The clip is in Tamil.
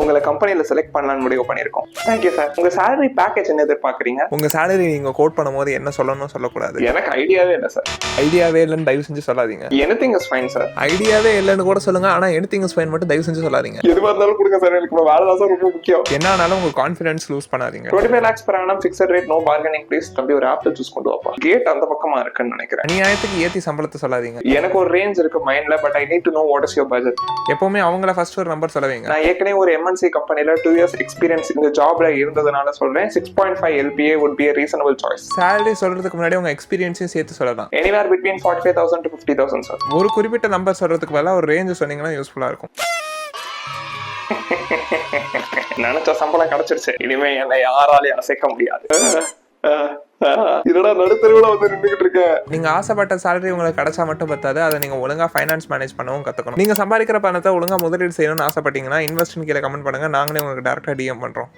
உங்களை கம்பெனியில செலக்ட் பண்ணலாம்னு முடிவு பண்ணியிருக்கோம். Thank you sir. உங்க salary பேக்கேஜ் என்ன எதிர்பார்க்குறீங்க? உங்க சேலரி நீங்க கோட் பண்ணும்போது என்ன சொல்லணும் சொல்லக்கூடாது? எனக்கு ஐடியாவே இல்லை சார். ஐடியாவே இல்லைன்னு தயவு செஞ்சு சொல்லாதீங்க. Anything is fine sir. ஐடியாவே இல்லைன்னு கூட சொல்லுங்க, ஆனா எனிதிங் இஸ் ஃபைன் மட்டும் தயவு செஞ்சு சொல்லாதீங்க. எதுவாக இருந்தாலும் கொடுங்க சார், எனக்கு வேலை தான் சார் ரொம்ப முக்கியம். என்ன ஆனாலும் உங்க கான்ஃபிடன்ஸ் லூஸ் பண்ணாதீங்க. 25 lakhs per annum fixed rate, no bargaining please. தம்பி ஒரு ஆப்பிள் ஜூஸ் கொண்டு வாப்பா. கேட் அந்த பக்கமா இருக்குன்னு நினைக்கிறேன். அநியாயத்துக்கு ஏத்தி சம்பளத்தை சொல்லாதீங்க. எனக்கு ஒரு ரேஞ்ச் இருக்கு மைண்ட்ல, but I need to know what is your budget. எப்பவுமே அவங்கள ஃபர்ஸ்ட் ஒரு நம்பர் சொல்லுவீங்க. நான் ஏற்கனவே ஒரு MNC கம்பெனில 2 years எக்ஸ்பீரியன்ஸ் இந்த ஜாப்ல இருந்ததுனால சொல்றேன். 6.5 LPA would be a reasonable choice. Salary சொல்றதுக்கு முன்னாடி உங்க எக்ஸ்பீரியன்ஸையும் சேர்த்து சொல்லலாம். Anywhere between 45,000 to 50,000 sir. ஒரு குறிப்பிட்ட நம்பர் சொல்றதுக்கு பதிலா ஒரு ரேஞ்ச் சொன்னீங்கன்னா யூஸ்ஃபுல்லா இருக்கும். நினைச்ச சம்பளம் கிடைச்சிருச்சு, இனிமே என்னை யாராலையும் அசைக்க முடியாது. இதோட நடுத்தருவில வந்து நின்றுகிட்டு இருக்கேன். நீங்க ஆசைப்பட்ட சேலரி உங்களுக்கு கிடைச்சா மட்டும் பத்தாது, அதை நீங்க ஒழுங்கா ஃபைனான்ஸ் மேனேஜ் பண்ணவும் கத்துக்கணும். நீங்க சம்பாதிக்கிற பணத்தை ஒழுங்கா முதலீடு செய்யணும்னு ஆசைப்பட்டீங்கன்னா இன்வெஸ்ட்மெண்ட் கீழே கமெண்ட் பண்ணுங்க, நாங்களே உங்களுக்கு டைரக்டா DM பண்றோம்.